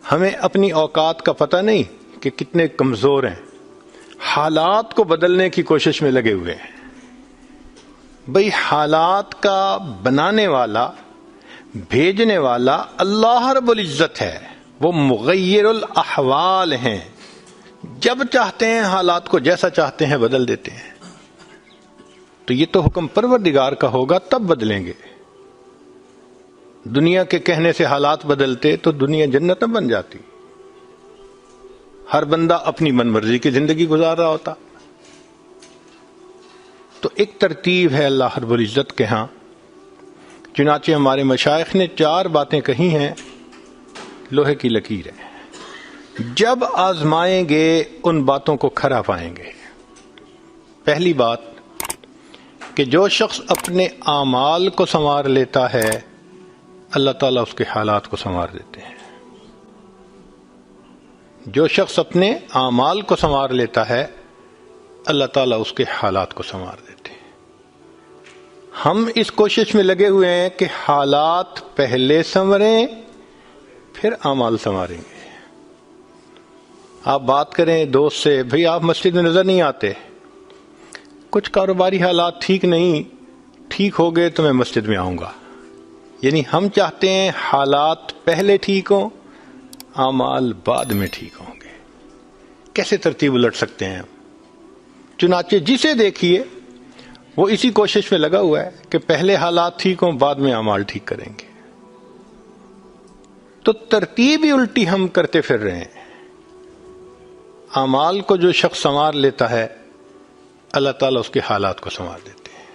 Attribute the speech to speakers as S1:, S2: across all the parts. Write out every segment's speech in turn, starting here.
S1: ہمیں اپنی اوقات کا پتہ نہیں کہ کتنے کمزور ہیں، حالات کو بدلنے کی کوشش میں لگے ہوئے ہیں۔ بھئی حالات کا بنانے والا، بھیجنے والا اللہ رب العزت ہے، وہ مغیر الاحوال ہیں، جب چاہتے ہیں حالات کو جیسا چاہتے ہیں بدل دیتے ہیں۔ تو یہ تو حکم پروردگار کا ہوگا تب بدلیں گے۔ دنیا کے کہنے سے حالات بدلتے تو دنیا جنت نہ بن جاتی، ہر بندہ اپنی من مرضی کی زندگی گزار رہا ہوتا۔ تو ایک ترتیب ہے اللہ رب العزت کے ہاں، چنانچہ ہمارے مشائخ نے 4 باتیں کہی ہیں، لوہے کی لکیر ہے، جب آزمائیں گے ان باتوں کو کھرا پائیں گے۔ پہلی بات کہ جو شخص اپنے اعمال کو سنوار لیتا ہے اللہ تعالیٰ اس کے حالات کو سنوار دیتے ہیں۔ جو شخص اپنے اعمال کو سنوار لیتا ہے اللہ تعالیٰ اس کے حالات کو سنوار دیتے ہیں۔ ہم اس کوشش میں لگے ہوئے ہیں کہ حالات پہلے سنوریں پھر اعمال سنواریں گے۔ آپ بات کریں دوست سے، بھئی آپ مسجد میں نظر نہیں آتے، کچھ کاروباری حالات ٹھیک نہیں، ٹھیک ہو گئے تو میں مسجد میں آؤں گا۔ یعنی ہم چاہتے ہیں حالات پہلے ٹھیک ہوں، اعمال بعد میں ٹھیک ہوں گے۔ کیسے ترتیب الٹ سکتے ہیں ہم؟ چنانچہ جسے دیکھیے وہ اسی کوشش میں لگا ہوا ہے کہ پہلے حالات ٹھیک ہوں بعد میں اعمال ٹھیک کریں گے۔ تو ترتیب ہی الٹی ہم کرتے پھر رہے ہیں۔ اعمال کو جو شخص سنوار لیتا ہے اللہ تعالیٰ اس کے حالات کو سنوار دیتے ہیں۔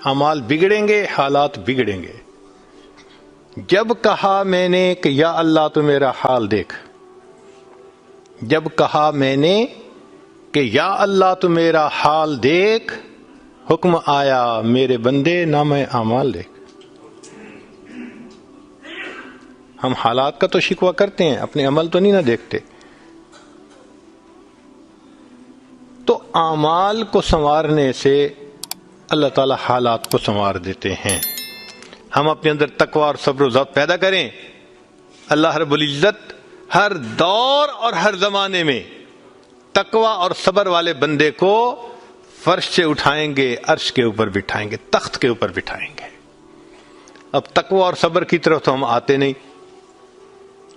S1: اعمال بگڑیں گے، حالات بگڑیں گے۔ جب کہا میں نے کہ یا اللہ تو میرا حال دیکھ، جب کہا میں نے کہ یا اللہ تو میرا حال دیکھ، حکم آیا میرے بندے نام اعمال دیکھ۔ ہم حالات کا تو شکوہ کرتے ہیں، اپنے عمل تو نہیں نہ دیکھتے۔ تو اعمال کو سنوارنے سے اللہ تعالی حالات کو سنوار دیتے ہیں۔ ہم اپنے اندر تقوی اور صبر و ضبط پیدا کریں، اللہ رب العزت ہر دور اور ہر زمانے میں تقوی اور صبر والے بندے کو فرش سے اٹھائیں گے، عرش کے اوپر بٹھائیں گے، تخت کے اوپر بٹھائیں گے۔ اب تقوی اور صبر کی طرف تو ہم آتے نہیں،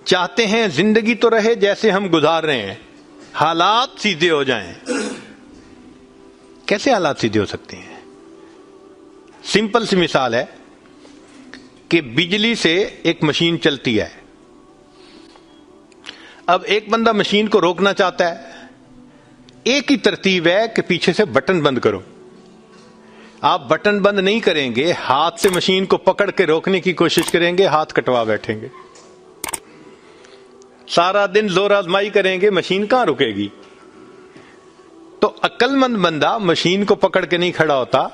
S1: چاہتے ہیں زندگی تو رہے جیسے ہم گزار رہے ہیں، حالات سیدھے ہو جائیں۔ کیسے حالات سیدھے ہو سکتے ہیں؟ سمپل سی مثال ہے کہ بجلی سے ایک مشین چلتی ہے، اب ایک بندہ مشین کو روکنا چاہتا ہے، ایک ہی ترتیب ہے کہ پیچھے سے بٹن بند کرو۔ آپ بٹن بند نہیں کریں گے، ہاتھ سے مشین کو پکڑ کے روکنے کی کوشش کریں گے، ہاتھ کٹوا بیٹھیں گے، سارا دن زور آزمائی کریں گے، مشین کہاں رکے گی؟ تو عقل مند بندہ مشین کو پکڑ کے نہیں کھڑا ہوتا،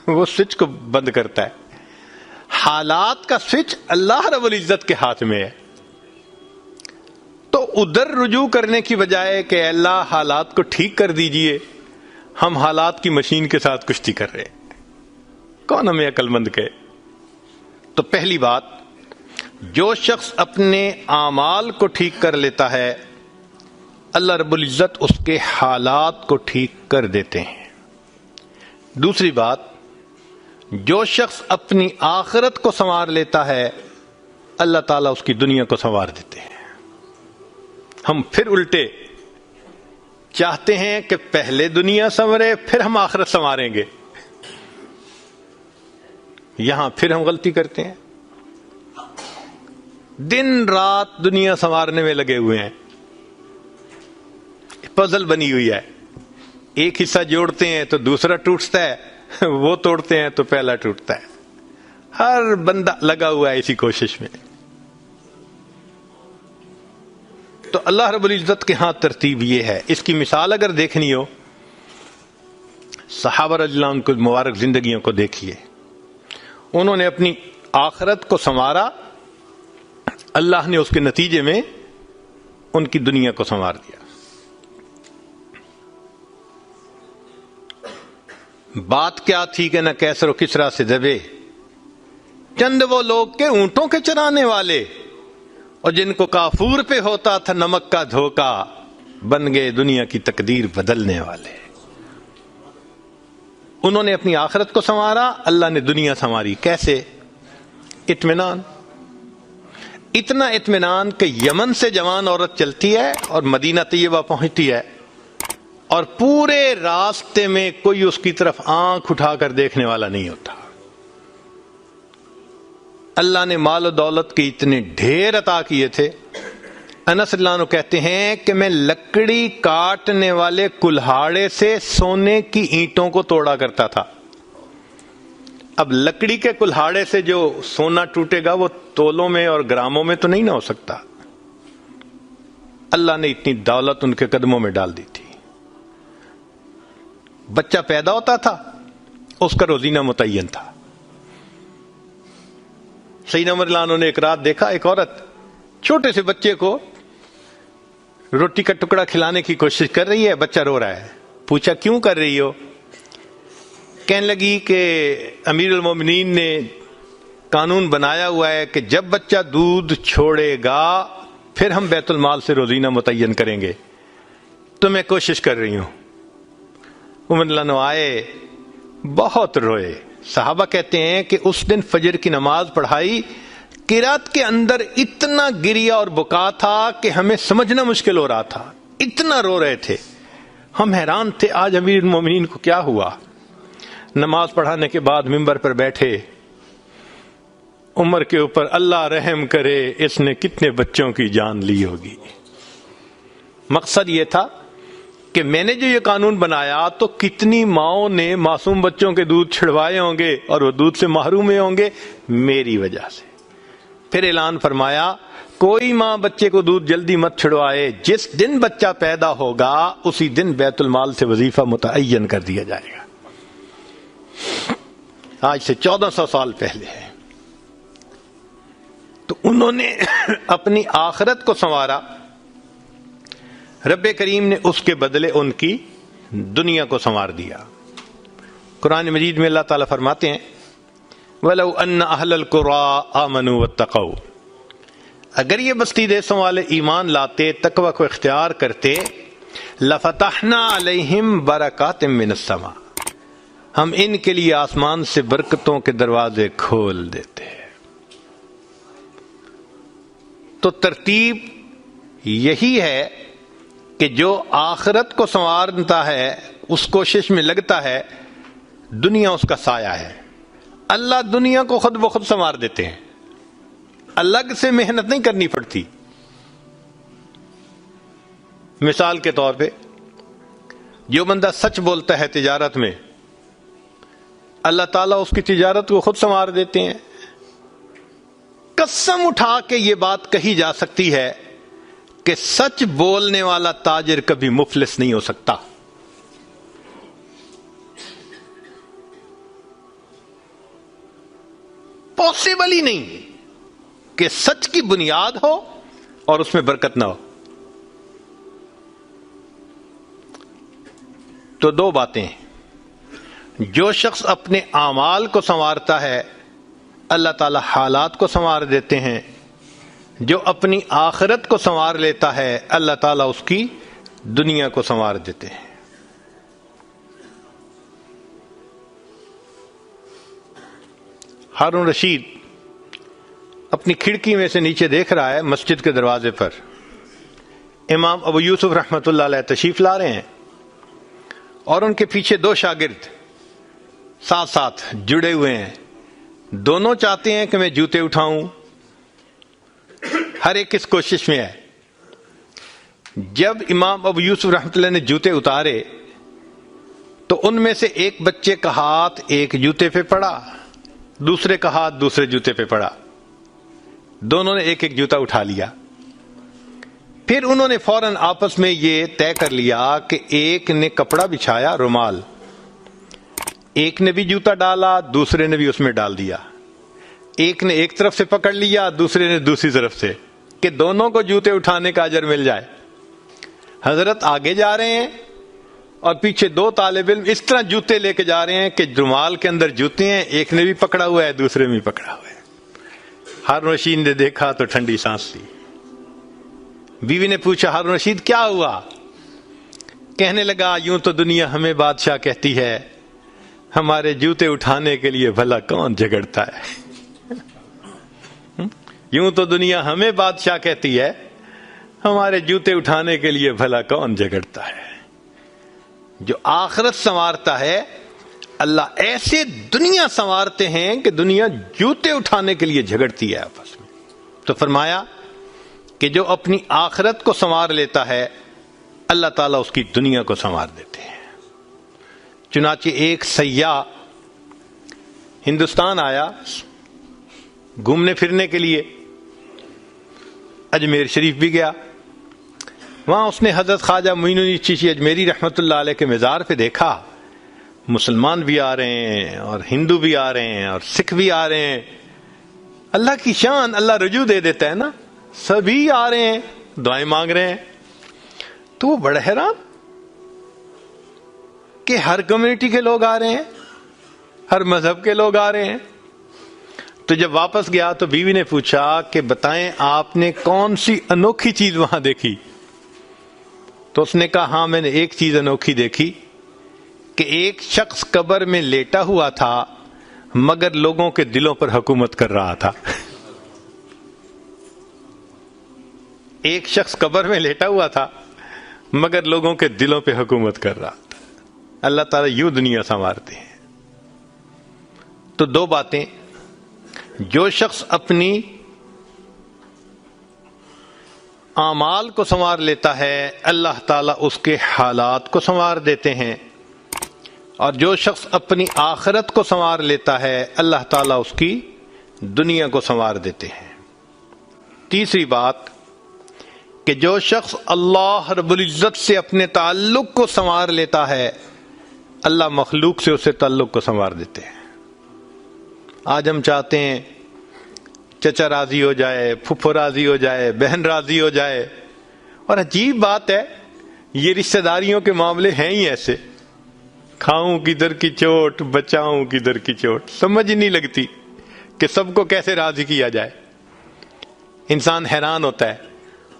S1: وہ سوئچ کو بند کرتا ہے۔ حالات کا سوئچ اللہ رب العزت کے ہاتھ میں ہے۔ تو ادھر رجوع کرنے کی بجائے کہ اے اللہ حالات کو ٹھیک کر دیجئے، ہم حالات کی مشین کے ساتھ کشتی کر رہے ہیں۔ کون ہمیں عقل مند کہے؟ تو پہلی بات، جو شخص اپنے اعمال کو ٹھیک کر لیتا ہے اللہ رب العزت اس کے حالات کو ٹھیک کر دیتے ہیں۔ دوسری بات، جو شخص اپنی آخرت کو سنوار لیتا ہے اللہ تعالیٰ اس کی دنیا کو سنوار دیتے ہیں۔ ہم پھر الٹے چاہتے ہیں کہ پہلے دنیا سنورے پھر ہم آخرت سنواریں گے، یہاں پھر ہم غلطی کرتے ہیں، دن رات دنیا سنوارنے میں لگے ہوئے ہیں، پزل بنی ہوئی ہے، ایک حصہ جوڑتے ہیں تو دوسرا ٹوٹتا ہے، وہ توڑتے ہیں تو پہلا ٹوٹتا ہے، ہر بندہ لگا ہوا ہے اسی کوشش میں۔ تو اللہ رب العزت کے ہاں ترتیب یہ ہے۔ اس کی مثال اگر دیکھنی ہو، صحابہ رضی اللہ عنہ کی مبارک زندگیوں کو دیکھیے، انہوں نے اپنی آخرت کو سنوارا، اللہ نے اس کے نتیجے میں ان کی دنیا کو سنوار دیا۔ بات کیا تھی کہ نہ کیسر و کسرا سے دبے، چند وہ لوگ کے اونٹوں کے چرانے والے، اور جن کو کافور پہ ہوتا تھا نمک کا دھوکا، بن گئے دنیا کی تقدیر بدلنے والے۔ انہوں نے اپنی آخرت کو سنوارا، اللہ نے دنیا سنواری۔ کیسے؟ اطمینان، اتنا اطمینان کہ یمن سے جوان عورت چلتی ہے اور مدینہ طیبہ پہنچتی ہے اور پورے راستے میں کوئی اس کی طرف آنکھ اٹھا کر دیکھنے والا نہیں ہوتا۔ اللہ نے مال و دولت کے اتنے ڈھیر عطا کیے تھے۔ انس اللہ عنہ کہتے ہیں کہ میں لکڑی کاٹنے والے کلہاڑے سے سونے کی اینٹوں کو توڑا کرتا تھا۔ اب لکڑی کے کلہاڑے سے جو سونا ٹوٹے گا وہ تولوں میں اور گراموں میں تو نہیں نہ ہو سکتا۔ اللہ نے اتنی دولت ان کے قدموں میں ڈال دی تھی۔ بچہ پیدا ہوتا تھا، اس کا روزینہ متعین تھا۔ سیدنا عمر رضی اللہ عنہ نے ایک رات دیکھا، ایک عورت چھوٹے سے بچے کو روٹی کا ٹکڑا کھلانے کی کوشش کر رہی ہے، بچہ رو رہا ہے۔ پوچھا کیوں کر رہی ہو؟ کہنے لگی کہ امیر المومنین نے قانون بنایا ہوا ہے کہ جب بچہ دودھ چھوڑے گا پھر ہم بیت المال سے روزینہ متعین کریں گے، تو میں کوشش کر رہی ہوں۔ عمر رضی اللہ عنہ آئے، بہت روئے۔ صحابہ کہتے ہیں کہ اس دن فجر کی نماز پڑھائی، قرات کے اندر اتنا گریا اور بکا تھا کہ ہمیں سمجھنا مشکل ہو رہا تھا، اتنا رو رہے تھے۔ ہم حیران تھے آج امیر المومنین کو کیا ہوا۔ نماز پڑھانے کے بعد ممبر پر بیٹھے، عمر کے اوپر اللہ رحم کرے، اس نے کتنے بچوں کی جان لی ہوگی۔ مقصد یہ تھا کہ میں نے جو یہ قانون بنایا تو کتنی ماؤں نے معصوم بچوں کے دودھ چھڑوائے ہوں گے اور وہ دودھ سے محروم ہوں گے میری وجہ سے۔ پھر اعلان فرمایا کوئی ماں بچے کو دودھ جلدی مت چھڑوائے، جس دن بچہ پیدا ہوگا اسی دن بیت المال سے وظیفہ متعین کر دیا جائے گا۔ آج سے 1400 سال پہلے ہے۔ تو انہوں نے اپنی آخرت کو سنوارا، رب کریم نے اس کے بدلے ان کی دنیا کو سنوار دیا۔ قرآن مجید میں اللہ تعالیٰ فرماتے ہیں وَلَوْ أَنَّ أَهْلَ الْقُرَىٰ آمَنُوا وَاتَّقَوْا، اگر یہ بستی دیسوں والے ایمان لاتے، تقوی کو اختیار کرتے، لَفَتَحْنَا عَلَيْهِمْ بَرَكَاتٍ مِّنَ السَّمَاءِ، ہم ان کے لیے آسمان سے برکتوں کے دروازے کھول دیتے۔ تو ترتیب یہی ہے کہ جو آخرت کو سنوارتا ہے، اس کوشش میں لگتا ہے، دنیا اس کا سایہ ہے۔ اللہ دنیا کو خود بخود سنوار دیتے ہیں، الگ سے محنت نہیں کرنی پڑتی۔ مثال کے طور پہ جو بندہ سچ بولتا ہے تجارت میں، اللہ تعالیٰ اس کی تجارت کو خود سنوار دیتے ہیں۔ قسم اٹھا کے یہ بات کہی جا سکتی ہے کہ سچ بولنے والا تاجر کبھی مفلس نہیں ہو سکتا۔ پاسبل ہی نہیں کہ سچ کی بنیاد ہو اور اس میں برکت نہ ہو۔ تو دو باتیں ہیں، جو شخص اپنے اعمال کو سنوارتا ہے اللہ تعالی حالات کو سنوار دیتے ہیں، جو اپنی آخرت کو سنوار لیتا ہے اللہ تعالیٰ اس کی دنیا کو سنوار دیتے ہیں۔ ہارون رشید اپنی کھڑکی میں سے نیچے دیکھ رہا ہے، مسجد کے دروازے پر امام ابو یوسف رحمۃ اللہ علیہ تشریف لا رہے ہیں اور ان کے پیچھے دو شاگرد ساتھ ساتھ جڑے ہوئے ہیں۔ دونوں چاہتے ہیں کہ میں جوتے اٹھاؤں، ہر ایک اس کوشش میں ہے۔ جب امام ابو یوسف رحمۃ اللہ نے جوتے اتارے تو ان میں سے ایک بچے کا ہاتھ ایک جوتے پہ پڑا، دوسرے کا ہاتھ دوسرے جوتے پہ پڑا، دونوں نے ایک ایک جوتا اٹھا لیا۔ پھر انہوں نے فوراً آپس میں یہ طے کر لیا کہ ایک نے کپڑا بچھایا، رومال، ایک نے بھی جوتا ڈالا، دوسرے نے بھی اس میں ڈال دیا، ایک نے ایک طرف سے پکڑ لیا، دوسرے نے دوسری طرف سے، کہ دونوں کو جوتے اٹھانے کا اجر مل جائے۔ حضرت آگے جا رہے ہیں اور پیچھے دو طالب علم اس طرح جوتے لے کے جا رہے ہیں کہ رومال کے اندر جوتے ہیں، ایک نے بھی پکڑا ہوا ہے دوسرے میں بھی پکڑا ہوا ہے۔ ہارون رشید نے دیکھا تو ٹھنڈی سانس لی، بیوی نے پوچھا ہارون رشید کیا ہوا؟ کہنے لگا یوں تو دنیا ہمیں بادشاہ کہتی ہے، ہمارے جوتے اٹھانے کے لیے بھلا کون جھگڑتا ہے؟ یوں تو دنیا ہمیں بادشاہ کہتی ہے، ہمارے جوتے اٹھانے کے لیے بھلا کون جھگڑتا ہے۔ جو آخرت سنوارتا ہے اللہ ایسے دنیا سنوارتے ہیں کہ دنیا جوتے اٹھانے کے لیے جھگڑتی ہے آپس میں۔ تو فرمایا کہ جو اپنی آخرت کو سنوار لیتا ہے اللہ تعالیٰ اس کی دنیا کو سنوار دیتے ہیں۔ چنانچہ ایک سیاح ہندوستان آیا گھومنے پھرنے کے لیے، اجمیر شریف بھی گیا، وہاں اس نے حضرت خواجہ معین الدین چشتی اجمیری رحمۃ اللہ علیہ کے مزار پہ دیکھا مسلمان بھی آ رہے ہیں اور ہندو بھی آ رہے ہیں اور سکھ بھی آ رہے ہیں۔ اللہ کی شان، اللہ رجوع دے دیتا ہے نا، سبھی آ رہے ہیں دعائیں مانگ رہے ہیں۔ تو وہ بڑا حیران کہ ہر کمیونٹی کے لوگ آ رہے ہیں، ہر مذہب کے لوگ آ رہے ہیں۔ تو جب واپس گیا تو بیوی نے پوچھا کہ بتائیں آپ نے کون سی انوکھی چیز وہاں دیکھی؟ تو اس نے کہا ہاں میں نے ایک چیز انوکھی دیکھی کہ ایک شخص قبر میں لیٹا ہوا تھا مگر لوگوں کے دلوں پر حکومت کر رہا تھا۔ ایک شخص قبر میں لیٹا ہوا تھا مگر لوگوں کے دلوں پہ حکومت کر رہا تھا۔ اللہ تعالیٰ یوں دنیا سنوارتے ہیں۔ تو دو باتیں، جو شخص اپنی اعمال کو سنوار لیتا ہے اللہ تعالیٰ اس کے حالات کو سنوار دیتے ہیں، اور جو شخص اپنی آخرت کو سنوار لیتا ہے اللہ تعالیٰ اس کی دنیا کو سنوار دیتے ہیں۔ تیسری بات کہ جو شخص اللہ رب العزت سے اپنے تعلق کو سنوار لیتا ہے اللہ مخلوق سے اسے تعلق کو سنوار دیتے ہیں۔ آج ہم چاہتے ہیں چچا راضی ہو جائے، پھپھو راضی ہو جائے، بہن راضی ہو جائے، اور عجیب بات ہے یہ رشتہ داریوں کے معاملے ہیں ہی ایسے، کھاؤں کدھر کی چوٹ بچاؤں کدھر کی چوٹ، سمجھ ہی نہیں لگتی کہ سب کو کیسے راضی کیا جائے۔ انسان حیران ہوتا ہے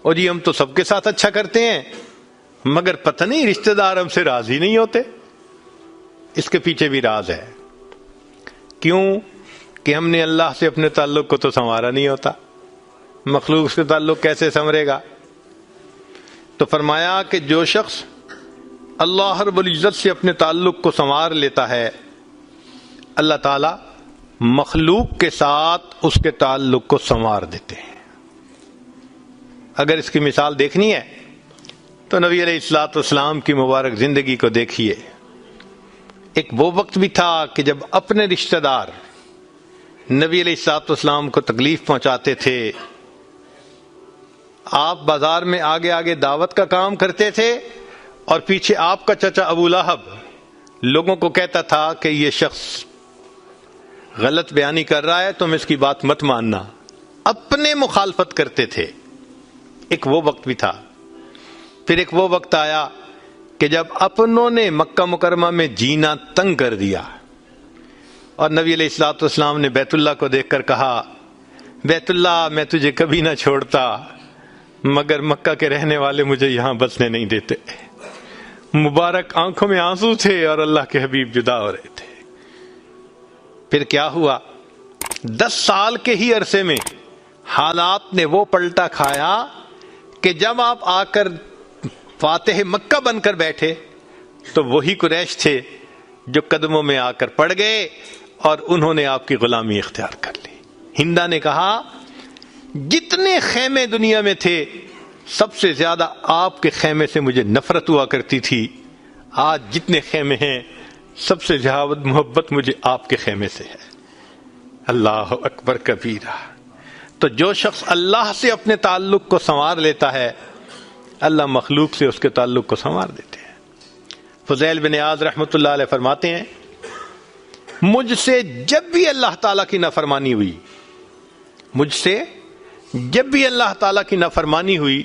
S1: اور جی ہم تو سب کے ساتھ اچھا کرتے ہیں مگر پتہ نہیں رشتہ دار ہم سے راضی نہیں ہوتے۔ اس کے پیچھے بھی راز ہے، کیوں کہ ہم نے اللہ سے اپنے تعلق کو تو سنوارا نہیں ہوتا، مخلوق سے تعلق کیسے سنورے گا؟ تو فرمایا کہ جو شخص اللہ رب العزت سے اپنے تعلق کو سنوار لیتا ہے اللہ تعالیٰ مخلوق کے ساتھ اس کے تعلق کو سنوار دیتے ہیں۔ اگر اس کی مثال دیکھنی ہے تو نبی علیہ الصلوۃ والسلام کی مبارک زندگی کو دیکھیے۔ ایک وہ وقت بھی تھا کہ جب اپنے رشتہ دار نبی علیہ الصلوۃ والسلام کو تکلیف پہنچاتے تھے، آپ بازار میں آگے آگے دعوت کا کام کرتے تھے اور پیچھے آپ کا چچا ابو لہب لوگوں کو کہتا تھا کہ یہ شخص غلط بیانی کر رہا ہے، تم اس کی بات مت ماننا، اپنے مخالفت کرتے تھے۔ ایک وہ وقت بھی تھا۔ پھر ایک وہ وقت آیا کہ جب اپنوں نے مکہ مکرمہ میں جینا تنگ کر دیا اور نبی علیہ الصلوۃ والسلام نے بیت اللہ کو دیکھ کر کہا بیت اللہ میں تجھے کبھی نہ چھوڑتا مگر مکہ کے رہنے والے مجھے یہاں بسنے نہیں دیتے۔ مبارک آنکھوں میں آنسو تھے اور اللہ کے حبیب جدا ہو رہے تھے۔ پھر کیا ہوا؟ 10 سال کے ہی عرصے میں حالات نے وہ پلٹا کھایا کہ جب آپ آ کر فاتح مکہ بن کر بیٹھے تو وہی قریش تھے جو قدموں میں آ کر پڑ گئے اور انہوں نے آپ کی غلامی اختیار کر لی۔ ہندا نے کہا جتنے خیمے دنیا میں تھے سب سے زیادہ آپ کے خیمے سے مجھے نفرت ہوا کرتی تھی، آج جتنے خیمے ہیں سب سے زیادہ محبت مجھے آپ کے خیمے سے ہے۔ اللہ اکبر کبیرہ۔ تو جو شخص اللہ سے اپنے تعلق کو سنوار لیتا ہے اللہ مخلوق سے اس کے تعلق کو سنوار دیتے ہیں۔ فضیل بن عیاض رحمۃ اللہ علیہ فرماتے ہیں مجھ سے جب بھی اللہ تعالیٰ کی نافرمانی ہوئی، مجھ سے جب بھی اللہ تعالیٰ کی نافرمانی ہوئی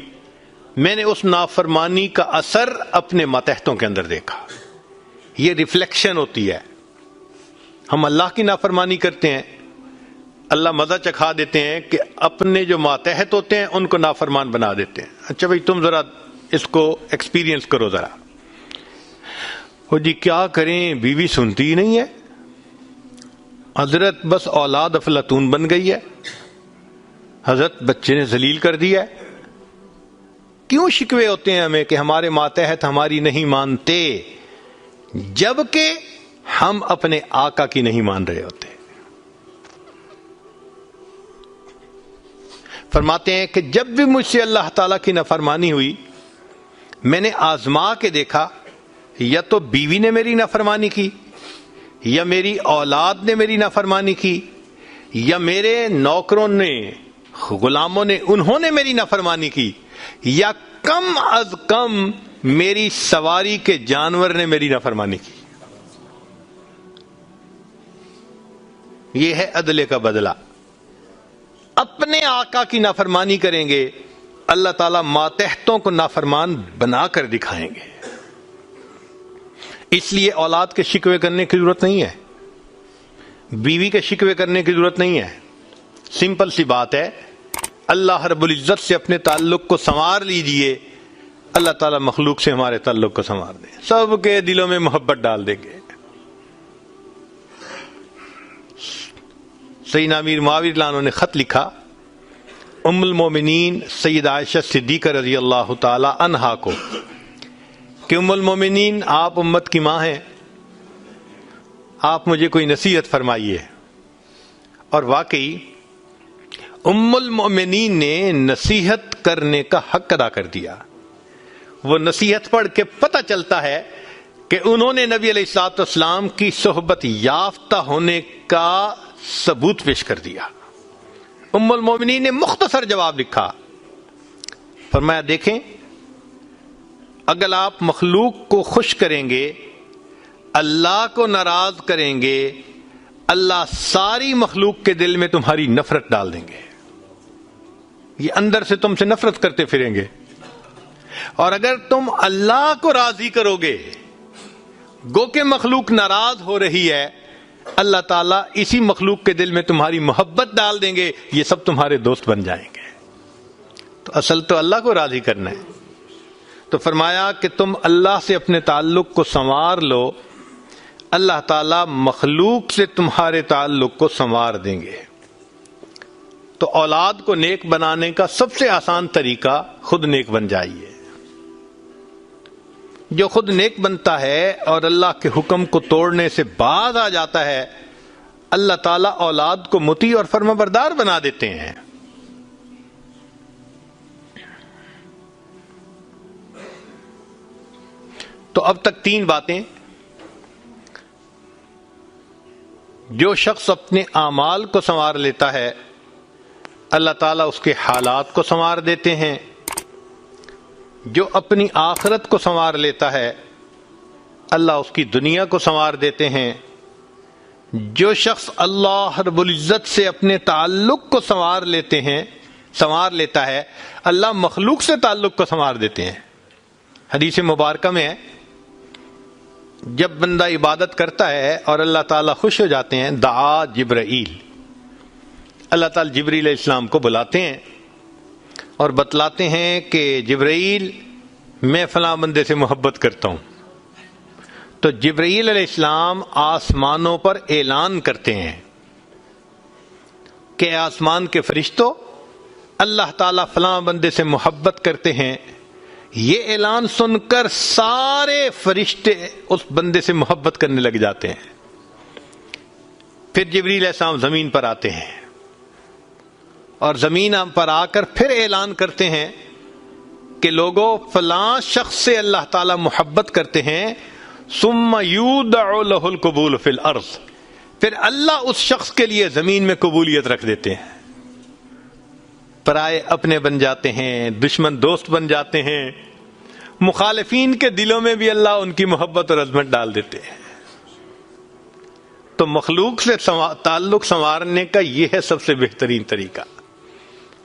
S1: میں نے اس نافرمانی کا اثر اپنے ماتحتوں کے اندر دیکھا۔ یہ ریفلیکشن ہوتی ہے، ہم اللہ کی نافرمانی کرتے ہیں، اللہ مزہ چکھا دیتے ہیں کہ اپنے جو ماتحت ہوتے ہیں ان کو نافرمان بنا دیتے ہیں. اچھا بھائی تم ذرا اس کو ایکسپیرینس کرو ذرا. وہ جی کیا کریں، بیوی سنتی ہی نہیں ہے، حضرت بس اولاد افلاطون بن گئی ہے، حضرت بچے نے ذلیل کر دیا ہے. کیوں شکوے ہوتے ہیں ہمیں کہ ہمارے ماتحت ہماری نہیں مانتے، جبکہ ہم اپنے آقا کی نہیں مان رہے ہوتے. فرماتے ہیں کہ جب بھی مجھ سے اللہ تعالیٰ کی نافرمانی ہوئی، میں نے آزما کے دیکھا، یا تو بیوی نے میری نافرمانی کی، یا میری اولاد نے میری نافرمانی کی، یا میرے نوکروں نے، غلاموں نے، انہوں نے میری نافرمانی کی، یا کم از کم میری سواری کے جانور نے میری نافرمانی کی. یہ ہے عدل کا بدلہ. اپنے آقا کی نافرمانی کریں گے، اللہ تعالیٰ ماتحتوں کو نافرمان بنا کر دکھائیں گے. اس لیے اولاد کے شکوے کرنے کی ضرورت نہیں ہے، بیوی کے شکوے کرنے کی ضرورت نہیں ہے. سمپل سی بات ہے، اللہ رب العزت سے اپنے تعلق کو سنوار لیجئے، اللہ تعالیٰ مخلوق سے ہمارے تعلق کو سنوار دیں، سب کے دلوں میں محبت ڈال دیں گے. سیدنا امیر معاویہ رضی اللہ عنہ نے خط لکھا ام المومنین سیدہ عائشہ صدیقہ رضی اللہ تعالی عنہا کو کہ ام المومنین آپ امت کی ماں ہیں، آپ مجھے کوئی نصیحت فرمائیے. اور واقعی ام المومنین نے نصیحت کرنے کا حق ادا کر دیا. وہ نصیحت پڑھ کے پتہ چلتا ہے کہ انہوں نے نبی علیہ الصلوۃ والسلام کی صحبت یافتہ ہونے کا ثبوت پیش کر دیا. ام المومنین نے مختصر جواب لکھا، فرمایا دیکھیں اگر آپ مخلوق کو خوش کریں گے، اللہ کو ناراض کریں گے، اللہ ساری مخلوق کے دل میں تمہاری نفرت ڈال دیں گے، یہ اندر سے تم سے نفرت کرتے پھریں گے. اور اگر تم اللہ کو راضی کرو گے، گو کہ مخلوق ناراض ہو رہی ہے، اللہ تعالیٰ اسی مخلوق کے دل میں تمہاری محبت ڈال دیں گے، یہ سب تمہارے دوست بن جائیں گے. تو اصل تو اللہ کو راضی کرنا ہے. تو فرمایا کہ تم اللہ سے اپنے تعلق کو سنوار لو، اللہ تعالیٰ مخلوق سے تمہارے تعلق کو سنوار دیں گے. تو اولاد کو نیک بنانے کا سب سے آسان طریقہ خود نیک بن جائیے. جو خود نیک بنتا ہے اور اللہ کے حکم کو توڑنے سے باز آ جاتا ہے، اللہ تعالیٰ اولاد کو مطیع اور فرمانبردار بنا دیتے ہیں. تو اب تک 3 باتیں. جو شخص اپنے اعمال کو سنوار لیتا ہے، اللہ تعالیٰ اس کے حالات کو سنوار دیتے ہیں. جو اپنی آخرت کو سنوار لیتا ہے، اللہ اس کی دنیا کو سنوار دیتے ہیں. جو شخص اللہ رب العزت سے اپنے تعلق کو سنوار لیتا ہے، اللہ مخلوق سے تعلق کو سنوار دیتے ہیں. حدیث مبارکہ میں ہے جب بندہ عبادت کرتا ہے اور اللہ تعالیٰ خوش ہو جاتے ہیں، دعا جبرائیل، اللہ تعالیٰ جبریل علیہ السلام کو بلاتے ہیں اور بتلاتے ہیں کہ جبرائیل میں فلاں بندے سے محبت کرتا ہوں. تو جبرائیل علیہ السلام آسمانوں پر اعلان کرتے ہیں کہ آسمان کے فرشتوں، اللہ تعالیٰ فلاں بندے سے محبت کرتے ہیں. یہ اعلان سن کر سارے فرشتے اس بندے سے محبت کرنے لگ جاتے ہیں. پھر جبریل علیہ السلام زمین پر آتے ہیں اور زمین پر آ کر پھر اعلان کرتے ہیں کہ لوگوں فلاں شخص سے اللہ تعالیٰ محبت کرتے ہیں. ثم یودع لہ القبول فی الارض، پھر اللہ اس شخص کے لیے زمین میں قبولیت رکھ دیتے ہیں. پرائے اپنے بن جاتے ہیں، دشمن دوست بن جاتے ہیں، مخالفین کے دلوں میں بھی اللہ ان کی محبت اور عظمت ڈال دیتے ہیں. تو مخلوق سے تعلق سنوارنے کا یہ ہے سب سے بہترین طریقہ.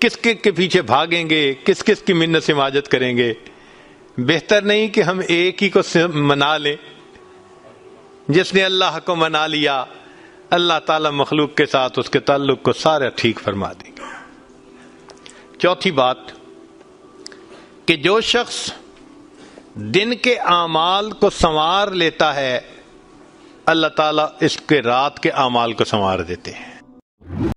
S1: کس کے پیچھے بھاگیں گے، کس کی منت سماجت کریں گے؟ بہتر نہیں کہ ہم ایک ہی کو منا لیں. جس نے اللہ کو منا لیا، اللہ تعالیٰ مخلوق کے ساتھ اس کے تعلق کو سارا ٹھیک فرما دیں گے۔ چوتھی بات کہ جو شخص دن کے اعمال کو سنوار لیتا ہے اللہ تعالیٰ اس کے رات کے اعمال کو سنوار دیتے ہیں۔